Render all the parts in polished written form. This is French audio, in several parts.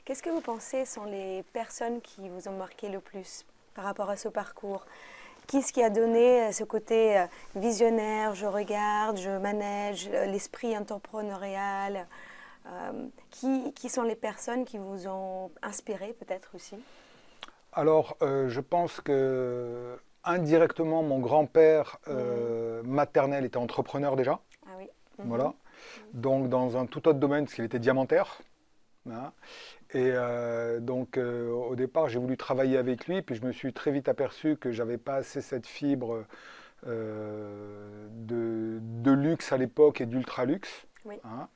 Qu'est-ce que vous pensez sont les personnes qui vous ont marqué le plus par rapport à ce parcours? Qu'est-ce qui a donné ce côté visionnaire, je regarde, je manage, l'esprit entrepreneurial? Qui sont les personnes qui vous ont inspiré peut-être aussi? Alors, je pense que indirectement, mon grand-père maternel était entrepreneur déjà. Ah oui. Voilà. Donc, dans un tout autre domaine, parce qu'il était diamantaire. Hein. Et au départ, j'ai voulu travailler avec lui, puis je me suis très vite aperçu que j'avais pas assez cette fibre de luxe à l'époque et d'ultra luxe. Oui. Hein.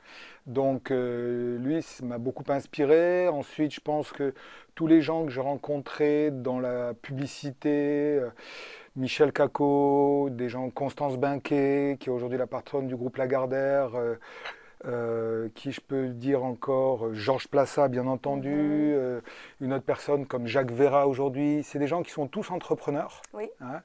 Donc lui, ça m'a beaucoup inspiré. Ensuite, je pense que tous les gens que j'ai rencontrés dans la publicité, Michel Cacot, des gens, Constance Binquet, qui est aujourd'hui la patronne du groupe Lagardère, qui je peux dire encore, Georges Plassat bien entendu, une autre personne comme Jacques Vera aujourd'hui, c'est des gens qui sont tous entrepreneurs Oui. hein,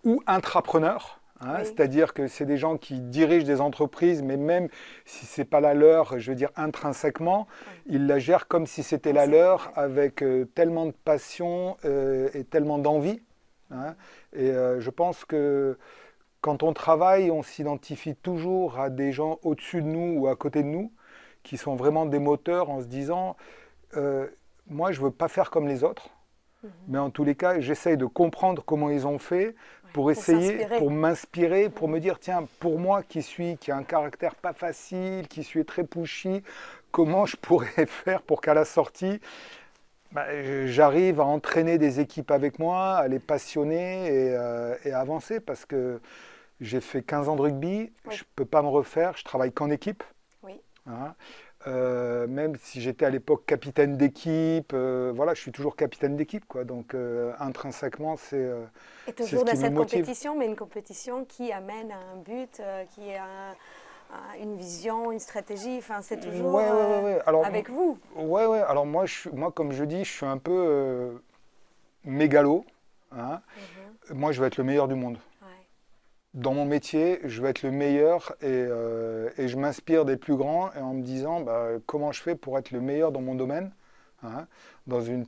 ou intrapreneurs. Hein, Oui. c'est-à-dire que c'est des gens qui dirigent des entreprises, mais même si ce n'est pas la leur, je veux dire intrinsèquement, ils la gèrent comme si c'était la leur, avec tellement de passion et tellement d'envie. Hein, et je pense que quand on travaille, on s'identifie toujours à des gens au-dessus de nous ou à côté de nous, qui sont vraiment des moteurs en se disant moi, je ne veux pas faire comme les autres, mais en tous les cas, j'essaye de comprendre comment ils ont fait pour essayer, pour m'inspirer, pour me dire, tiens, pour moi qui a un caractère pas facile, qui suis très pushy, comment je pourrais faire pour qu'à la sortie, j'arrive à entraîner des équipes avec moi, à les passionner et à avancer, parce que j'ai fait 15 ans de rugby, je ne peux pas me refaire, je travaille qu'en équipe. Oui. Hein. Même si j'étais à l'époque capitaine d'équipe, voilà, je suis toujours capitaine d'équipe, quoi. Donc intrinsèquement, c'est Et ce toujours qui dans me cette motive. compétition, mais une compétition qui amène à un but, qui a une vision, une stratégie. Enfin, c'est toujours Ouais. Alors, avec vous. Ouais. Alors moi, comme je dis, je suis un peu mégalo. Hein. Moi, je veux être le meilleur du monde. Dans mon métier, je veux être le meilleur et je m'inspire des plus grands et en me disant comment je fais pour être le meilleur dans mon domaine, hein, dans une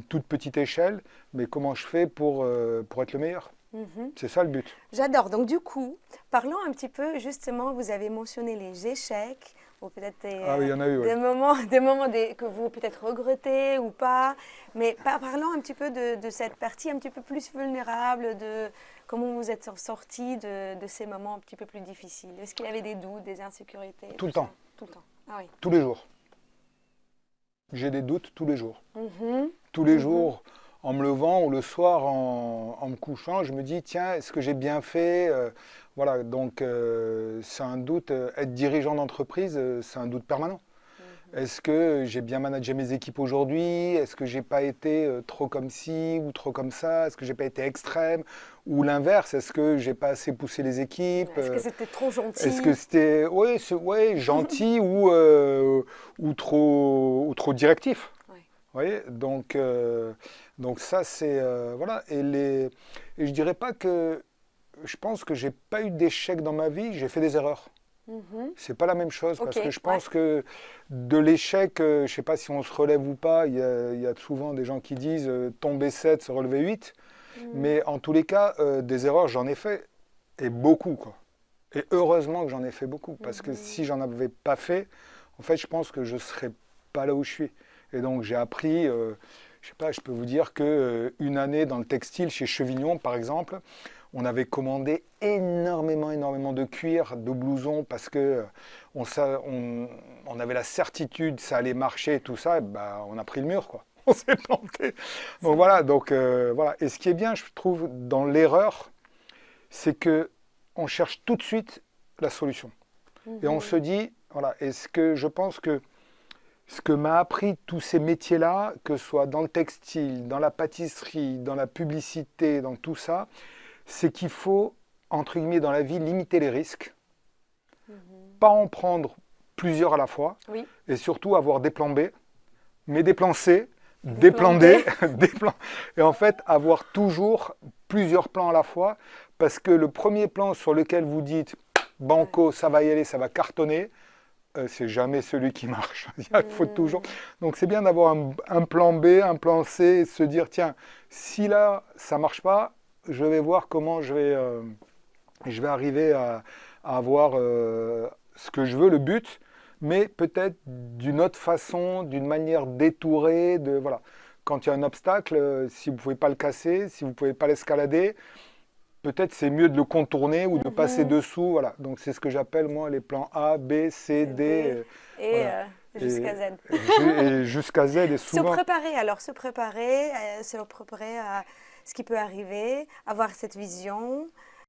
toute petite échelle, mais comment je fais pour être le meilleur. C'est ça le but. J'adore. Donc du coup, parlons un petit peu, justement, vous avez mentionné les échecs, ou peut-être Oui, il y en a eu, des moments que vous peut-être regrettez ou pas, mais parlons un petit peu de cette partie un petit peu plus vulnérable, de comment vous êtes sorti de ces moments un petit peu plus difficiles. Est-ce qu'il y avait des doutes, des insécurités? Tout le temps. Tout le temps. Ah oui. Tous les jours. J'ai des doutes tous les jours. Tous les jours, en me levant ou le soir en me couchant, je me dis, tiens, est-ce que j'ai bien fait Voilà, donc c'est un doute. Être dirigeant d'entreprise, c'est un doute permanent. Est-ce que j'ai bien managé mes équipes aujourd'hui? Est-ce que j'ai pas été trop comme ci ou trop comme ça? Est-ce que j'ai pas été extrême? Ou l'inverse, est-ce que j'ai pas assez poussé les équipes? Est-ce que c'était trop gentil? Est-ce que c'était gentil ou trop directif? Oui. Vous voyez, donc ça c'est voilà. Et je dirais pas que je pense que j'ai pas eu d'échec dans ma vie, j'ai fait des erreurs. C'est pas la même chose parce que je pense que de l'échec, je sais pas si on se relève ou pas, il y a souvent des gens qui disent tomber 7, se relever 8, mais en tous les cas, des erreurs j'en ai fait et beaucoup quoi. Et heureusement que j'en ai fait beaucoup parce que si j'en avais pas fait, en fait je pense que je serais pas là où je suis. Et donc j'ai appris, je sais pas, je peux vous dire que une année dans le textile chez Chevignon par exemple, on avait commandé énormément de cuir, de blousons, parce que on avait la certitude que ça allait marcher et tout ça, et on a pris le mur, quoi. On s'est planté. Donc voilà, voilà. Et ce qui est bien, je trouve, dans l'erreur, c'est que on cherche tout de suite la solution. Et on se dit, voilà, est-ce que je pense que ce que m'a appris tous ces métiers-là, que ce soit dans le textile, dans la pâtisserie, dans la publicité, dans tout ça, c'est qu'il faut, entre guillemets, dans la vie, limiter les risques, pas en prendre plusieurs à la fois, et surtout avoir des plans B, mais des plans C, des plans D, et en fait avoir toujours plusieurs plans à la fois, parce que le premier plan sur lequel vous dites banco, ça va y aller, ça va cartonner, c'est jamais celui qui marche. Il faut toujours. Donc c'est bien d'avoir un plan B, un plan C, et se dire tiens, si là ça marche pas, je vais voir comment je vais arriver à avoir ce que je veux, le but, mais peut-être d'une autre façon, d'une manière détourée. Voilà. Quand il y a un obstacle, si vous ne pouvez pas le casser, si vous ne pouvez pas l'escalader, peut-être c'est mieux de le contourner ou de passer dessous. Voilà. Donc c'est ce que j'appelle moi les plans A, B, C, D. Et Voilà. jusqu'à Z. Et jusqu'à Z et souvent. Se préparer à ce qui peut arriver, avoir cette vision,